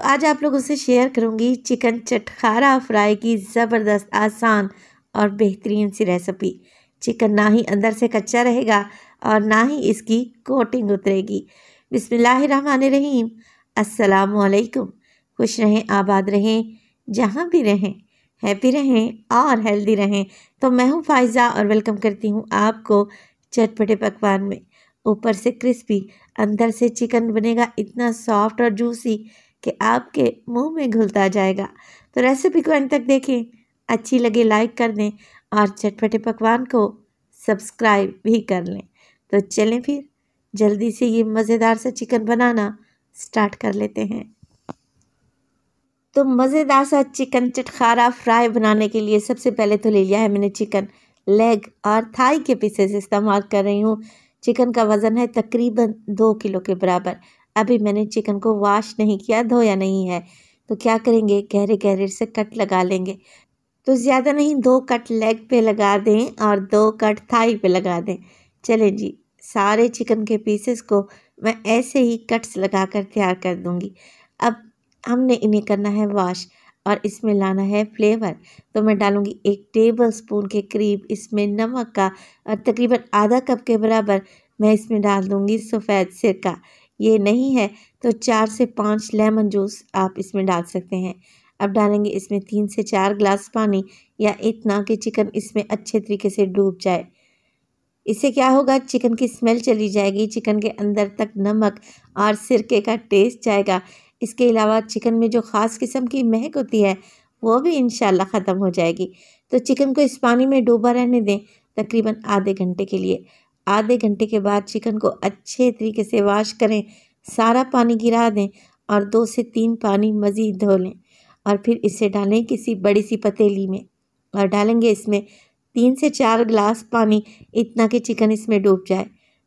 तो आज आप लोगों से शेयर करूंगी चिकन चटखारा फ्राई की ज़बरदस्त आसान और बेहतरीन सी रेसिपी। चिकन ना ही अंदर से कच्चा रहेगा और ना ही इसकी कोटिंग उतरेगी। बिस्मिल्लाहिर्रहमानिर्रहीम। अस्सलामुअलैकुम। खुश रहें, आबाद रहें, जहाँ भी रहें, हैप्पी रहें और हेल्दी रहें। तो मैं हूँ फ़ाइज़ा और वेलकम करती हूँ आपको चटपटे पकवान में। ऊपर से क्रिस्पी, अंदर से चिकन बनेगा इतना सॉफ्ट और जूसी कि आपके मुंह में घुलता जाएगा। तो रेसिपी को अंत तक देखें, अच्छी लगे लाइक कर दें और चटपटे पकवान को सब्सक्राइब भी कर लें। तो चलें फिर जल्दी से ये मज़ेदार सा चिकन बनाना स्टार्ट कर लेते हैं। तो मज़ेदार सा चिकन चटखारा फ्राई बनाने के लिए सबसे पहले तो ले लिया है मैंने चिकन लेग और थाई के पीसेस इस्तेमाल कर रही हूँ। चिकन का वज़न है तकरीबन 2 किलो के बराबर। अभी मैंने चिकन को वॉश नहीं किया, धोया नहीं है। तो क्या करेंगे, गहरे गहरे से कट लगा लेंगे। तो ज़्यादा नहीं, 2 कट लेग पे लगा दें और 2 कट थाई पे लगा दें। चलें जी, सारे चिकन के पीसेस को मैं ऐसे ही कट्स लगा कर तैयार कर दूँगी। अब हमने इन्हें करना है वॉश और इसमें लाना है फ्लेवर। तो मैं डालूँगी 1 टेबल स्पून के करीब इसमें नमक का और तकरीबन आधा कप के बराबर मैं इसमें डाल दूँगी सफ़ेद सिरका। ये नहीं है तो 4 से 5 लेमन जूस आप इसमें डाल सकते हैं। अब डालेंगे इसमें 3 से 4 ग्लास पानी, या इतना कि चिकन इसमें अच्छे तरीके से डूब जाए। इससे क्या होगा, चिकन की स्मेल चली जाएगी, चिकन के अंदर तक नमक और सिरके का टेस्ट जाएगा। इसके अलावा चिकन में जो ख़ास किस्म की महक होती है वो भी इंशाल्लाह ख़त्म हो जाएगी। तो चिकन को इस पानी में डूबा रहने दें तकरीबन आधे घंटे के लिए। आधे घंटे के बाद चिकन को अच्छे तरीके से वॉश करें, सारा पानी गिरा दें और 2 से 3 पानी मज़ीद धो लें और फिर इसे डालें किसी बड़ी सी पतीली में और डालेंगे इसमें 3 से 4 ग्लास पानी, इतना कि चिकन इसमें डूब जाए।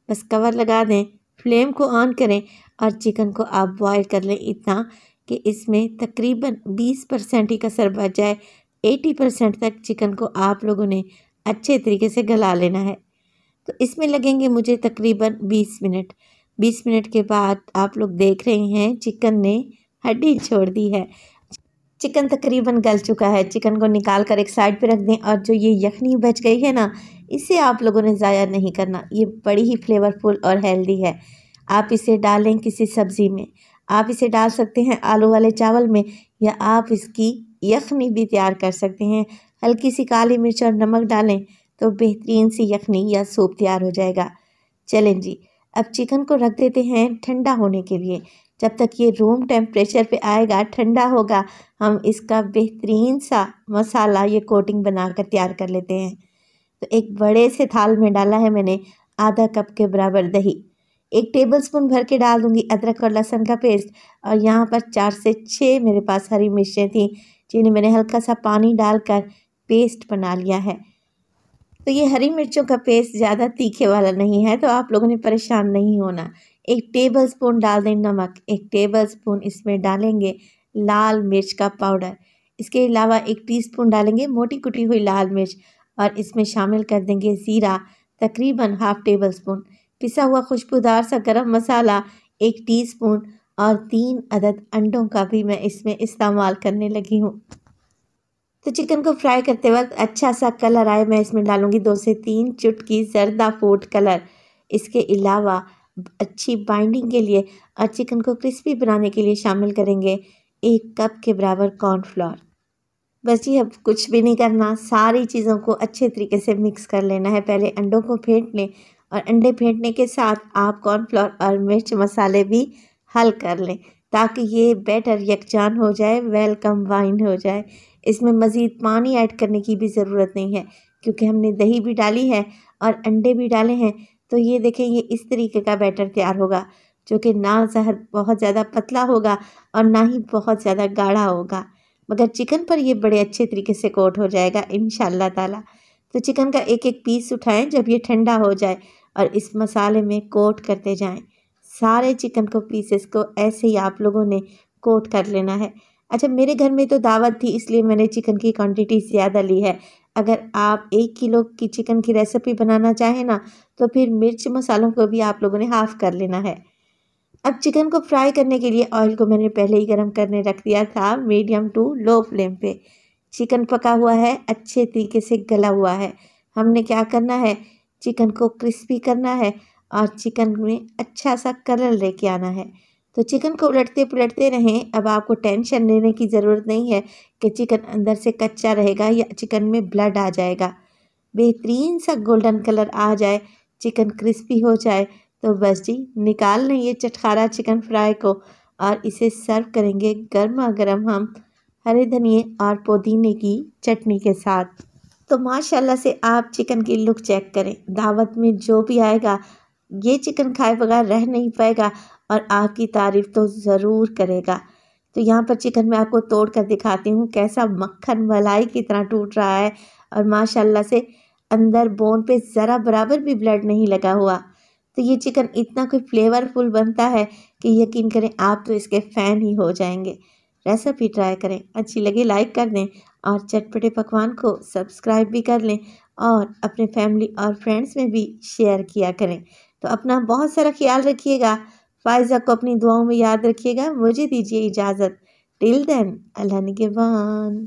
बस कवर लगा दें, फ्लेम को ऑन करें और चिकन को आप बॉयल कर लें इतना कि इसमें तकरीबन 20% ही कसर बच जाए। 80% तक चिकन को आप लोगों ने अच्छे तरीके से गला लेना है। तो इसमें लगेंगे मुझे तकरीबन 20 मिनट। 20 मिनट के बाद आप लोग देख रहे हैं चिकन ने हड्डी छोड़ दी है। चिकन तकरीबन गल चुका है। चिकन को निकाल कर एक साइड पे रख दें और जो ये यखनी बच गई है ना, इसे आप लोगों ने ज़ाया नहीं करना। ये बड़ी ही फ्लेवरफुल और हेल्दी है। आप इसे डालें किसी सब्ज़ी में, आप इसे डाल सकते हैं आलू वाले चावल में, या आप इसकी यखनी भी तैयार कर सकते हैं। हल्की सी काली मिर्च और नमक डालें तो बेहतरीन सी यखनी या सूप तैयार हो जाएगा। चलें जी, अब चिकन को रख देते हैं ठंडा होने के लिए। जब तक ये रूम टेम्परेचर पे आएगा, ठंडा होगा, हम इसका बेहतरीन सा मसाला, ये कोटिंग बनाकर तैयार कर लेते हैं। तो एक बड़े से थाल में डाला है मैंने आधा कप के बराबर दही। 1 टेबलस्पून भर के डाल दूँगी अदरक और लहसुन का पेस्ट, और यहाँ पर 4 से 6 मेरे पास हरी मिर्चें थीं, जिन्हें मैंने हल्का सा पानी डालकर पेस्ट बना लिया है। तो ये हरी मिर्चों का पेस्ट ज़्यादा तीखे वाला नहीं है, तो आप लोगों ने परेशान नहीं होना। 1 टेबलस्पून डाल दें नमक, 1 टेबलस्पून इसमें डालेंगे लाल मिर्च का पाउडर। इसके अलावा 1 टीस्पून डालेंगे मोटी कुटी हुई लाल मिर्च और इसमें शामिल कर देंगे ज़ीरा, तकरीबन हाफ़ टेबलस्पून, पिसा हुआ खुशबूदार सा गरम मसाला 1 टीस्पून और 3 अदद अंडों का भी मैं इसमें इस्तेमाल करने लगी हूँ। तो चिकन को फ्राई करते वक्त अच्छा सा कलर आए, मैं इसमें डालूँगी 2 से 3 चुटकी जर्दा फूड कलर। इसके अलावा अच्छी बाइंडिंग के लिए और चिकन को क्रिस्पी बनाने के लिए शामिल करेंगे 1 कप के बराबर कॉर्नफ्लोर। बस जी, अब कुछ भी नहीं करना, सारी चीज़ों को अच्छे तरीके से मिक्स कर लेना है। पहले अंडों को फेंट लें और अंडे फेंटने के साथ आप कॉर्नफ्लोर और मिर्च मसाले भी हल कर लें ताकि ये बैटर यकजान हो जाए, वेल कंबाइन हो जाए। इसमें मज़ीद पानी ऐड करने की भी ज़रूरत नहीं है क्योंकि हमने दही भी डाली है और अंडे भी डाले हैं। तो ये देखें, ये इस तरीके का बैटर तैयार होगा जो कि ना बहुत ज़्यादा पतला होगा और ना ही बहुत ज़्यादा गाढ़ा होगा, मगर चिकन पर ये बड़े अच्छे तरीके से कोट हो जाएगा इंशाल्लाह ताला। तो चिकन का एक एक पीस उठाएं जब ये ठंडा हो जाए और इस मसाले में कोट करते जाएं। सारे चिकन को पीसेस को ऐसे ही आप लोगों ने कोट कर लेना है। अच्छा, मेरे घर में तो दावत थी इसलिए मैंने चिकन की क्वांटिटी ज़्यादा ली है। अगर आप 1 किलो की चिकन की रेसिपी बनाना चाहें ना, तो फिर मिर्च मसालों को भी आप लोगों ने हाफ़ कर लेना है। अब चिकन को फ्राई करने के लिए ऑयल को मैंने पहले ही गर्म करने रख दिया था मीडियम टू लो फ्लेम पे। चिकन पका हुआ है, अच्छे तरीके से गला हुआ है। हमने क्या करना है, चिकन को क्रिस्पी करना है और चिकन में अच्छा सा कलर लेके आना है। तो चिकन को उलटते पुलटते रहें। अब आपको टेंशन लेने की ज़रूरत नहीं है कि चिकन अंदर से कच्चा रहेगा या चिकन में ब्लड आ जाएगा। बेहतरीन सा गोल्डन कलर आ जाए, चिकन क्रिस्पी हो जाए तो बस जी निकाल लें ये चटखारा चिकन फ्राई को और इसे सर्व करेंगे गर्मा गर्म हम हरे धनिए और पुदीने की चटनी के साथ। तो माशाल्लाह से आप चिकन की लुक चेक करें। दावत में जो भी आएगा ये चिकन खाए बगैर रह नहीं पाएगा और आपकी तारीफ़ तो ज़रूर करेगा। तो यहाँ पर चिकन मैं आपको तोड़ कर दिखाती हूँ कैसा मक्खन मलाई की तरह टूट रहा है और माशाल्लाह से अंदर बोन पे ज़रा बराबर भी ब्लड नहीं लगा हुआ। तो ये चिकन इतना कोई फ्लेवरफुल बनता है कि यकीन करें आप तो इसके फ़ैन ही हो जाएंगे। रेसिपी ट्राई करें, अच्छी लगे लाइक कर दें और चटपटे पकवान को सब्सक्राइब भी कर लें और अपने फैमिली और फ्रेंड्स में भी शेयर किया करें। तो अपना बहुत सारा ख्याल रखिएगा। फ़ायज़ा को अपनी दुआओं में याद रखिएगा। मुझे दीजिए इजाज़त। टिल देन, अल्लाह निगहबान।